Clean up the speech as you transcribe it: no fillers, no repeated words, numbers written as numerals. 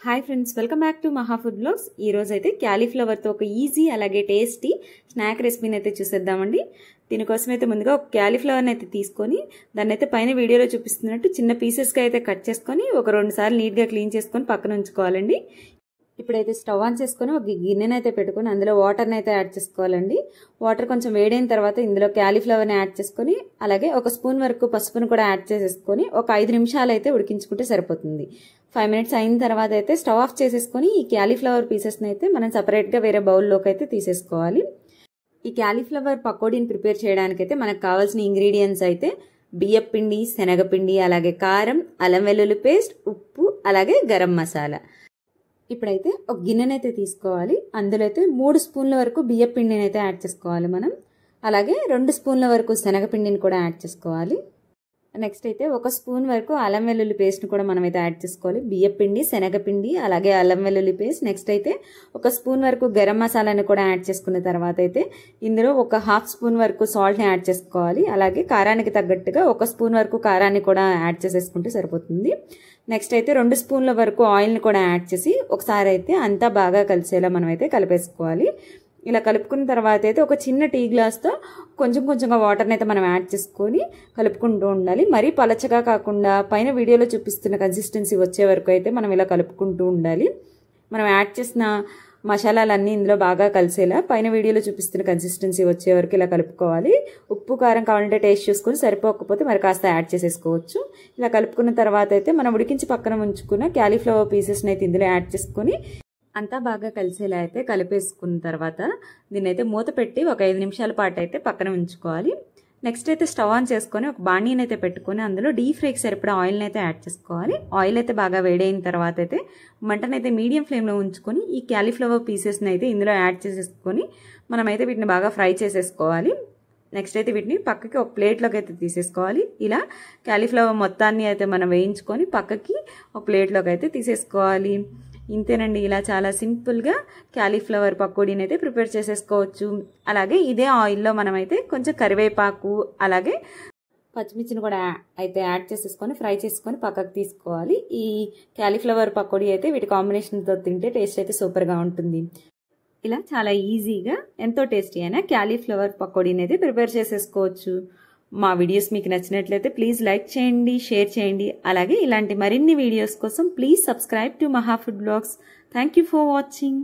Hi friends, welcome back to Maha food blogs. ఈ రోజు అయితే క్యాలీఫ్లవర్తో ఒక ఈజీ అలాగే టేస్టీ స్నాక్ రెసిపీని అయితే చూసేద్దామండి. దీనికోసం అయితే ముందుగా ఒక క్యాలీఫ్లవర్ని అయితే తీసుకొని దాన్ని అయితే పైన వీడియోలో చూపిస్తున్నట్టు చిన్న పీసెస్గా అయితే కట్ చేసుకొని ఒక 2 సార్లు నీట్గా క్లీన్ చేసుకొని పక్కన ఉంచుకోవాలండి. ఇప్పుడైతే స్టవ్ ఆన్ చేసుకొని ఒక గిన్నెని అయితే పెట్టుకొని అందులో వాటర్ని అయితే యాడ్ చేసుకోవాలండి. వాటర్ కొంచెం వేడైన తర్వాత ఇందులో క్యాలీఫ్లవర్ని యాడ్ చేసుకొని అలాగే ఒక స్పూన్ వరకు పసుపును కూడా యాడ్ చేసేసుకొని ఒక 5 నిమిషాలు అయితే ఉడికించుకుంటే సరిపోతుంది. 5 మినిట్స్ అయిన తర్వాత అయితే స్టవ్ ఆఫ్ చేసేసుకొని ఈ క్యాలీఫ్లవర్ పీసెస్ని అయితే మనం సపరేట్గా వేరే బౌల్లోకి అయితే తీసేసుకోవాలి. ఈ క్యాలీఫ్లవర్ పకోడీని ప్రిపేర్ చేయడానికైతే మనకు కావాల్సిన ఇంగ్రీడియంట్స్ అయితే బియ్యపిండి, శనగపిండి, అలాగే కారం, అల్లం వెల్లుల్లి పేస్ట్, ఉప్పు, అలాగే గరం మసాలా. ఇప్పుడైతే ఒక గిన్నెనైతే తీసుకోవాలి. అందులో అయితే 3 స్పూన్ల వరకు బియ్యపిండిని అయితే యాడ్ చేసుకోవాలి మనం. అలాగే 2 స్పూన్ల వరకు శనగపిండిని కూడా యాడ్ చేసుకోవాలి. నెక్స్ట్ అయితే 1 స్పూన్ వరకు అల్లం వెల్లుల్లి పేస్ట్ని కూడా మనం అయితే యాడ్ చేసుకోవాలి. బియ్యపిండి, శనగపిండి, అలాగే అల్లం వెల్లుల్లి పేస్ట్. నెక్స్ట్ అయితే 1 స్పూన్ వరకు గరం మసాలాని కూడా యాడ్ చేసుకున్న తర్వాత అయితే ఇందులో ఒక 1/2 స్పూన్ వరకు సాల్ట్ని యాడ్ చేసుకోవాలి. అలాగే కారానికి తగ్గట్టుగా 1 స్పూన్ వరకు కారాన్ని కూడా యాడ్ చేసేసుకుంటే సరిపోతుంది. నెక్స్ట్ అయితే 2 స్పూన్ల వరకు ఆయిల్ని కూడా యాడ్ చేసి ఒకసారి అయితే అంతా బాగా కలిసేలా మనం అయితే కలిపేసుకోవాలి. ఇలా కలుపుకున్న తర్వాత అయితే ఒక చిన్న టీ గ్లాస్తో కొంచెంగా వాటర్ని అయితే మనం యాడ్ చేసుకొని కలుపుకుంటూ ఉండాలి. మరీ పలచగా కాకుండా పైన వీడియోలో చూపిస్తున్న కన్సిస్టెన్సీ వచ్చే వరకు అయితే మనం ఇలా కలుపుకుంటూ ఉండాలి. మనం యాడ్ చేసిన మసాలాలన్నీ ఇందులో బాగా కలిసేలా పైన వీడియోలో చూపిస్తున్న కన్సిస్టెన్సీ వచ్చే వరకు ఇలా కలుపుకోవాలి. ఉప్పు కారం కావాలంటే టేస్ట్ చూసుకొని, సరిపోకపోతే మరి కాస్త యాడ్ చేసేసుకోవచ్చు. ఇలా కలుపుకున్న తర్వాత అయితే మనం ఉడికించి పక్కన ఉంచుకున్న క్యాలీఫ్లవర్ పీసెస్ని అయితే ఇందులో యాడ్ చేసుకొని అంతా బాగా కలిసేలా అయితే కలిపేసుకున్న తర్వాత దీన్ని అయితే మూత పెట్టి ఒక 5 నిమిషాల పాటు అయితే పక్కన ఉంచుకోవాలి. నెక్స్ట్ అయితే స్టవ్ ఆన్ చేసుకొని ఒక బాండీని అయితే పెట్టుకొని అందులో డీప్ ఫ్రైకి సరిపడా ఆయిల్ని అయితే యాడ్ చేసుకోవాలి. ఆయిల్ అయితే బాగా వేడైన తర్వాత అయితే మంటనైతే మీడియం ఫ్లేమ్లో ఉంచుకొని ఈ క్యాలీఫ్లవర్ పీసెస్ని అయితే ఇందులో యాడ్ చేసేసుకొని మనమైతే వీటిని బాగా ఫ్రై చేసేసుకోవాలి. నెక్స్ట్ అయితే వీటిని పక్కకి ఒక ప్లేట్లోకి అయితే తీసేసుకోవాలి. ఇలా క్యాలీఫ్లవర్ మొత్తాన్ని అయితే మనం వేయించుకొని పక్కకి ఒక ప్లేట్లోకి అయితే తీసేసుకోవాలి. ఇంతేనండి, ఇలా చాలా సింపుల్గా క్యాలీఫ్లవర్ పకోడీని అయితే ప్రిపేర్ చేసేసుకోవచ్చు. అలాగే ఇదే ఆయిల్లో మనమైతే కొంచెం కరివేపాకు అలాగే పచ్చిమిర్చిని కూడా అయితే యాడ్ చేసేసుకొని ఫ్రై చేసుకొని పక్కకు తీసుకోవాలి. ఈ క్యాలీఫ్లవర్ పకోడీ అయితే వీటి కాంబినేషన్తో తింటే టేస్ట్ అయితే సూపర్గా ఉంటుంది. ఇలా చాలా ఈజీగా ఎంతో టేస్టీ అయినా క్యాలీఫ్లవర్ పకోడీని అయితే ప్రిపేర్ చేసేసుకోవచ్చు. మా వీడియోస్ మీకు నచ్చినట్లయితే ప్లీజ్ లైక్ చేయండి, షేర్ చేయండి. అలాగే ఇలాంటి మరిన్ని వీడియోస్ కోసం please subscribe to Maha food blogs. Thank you for watching.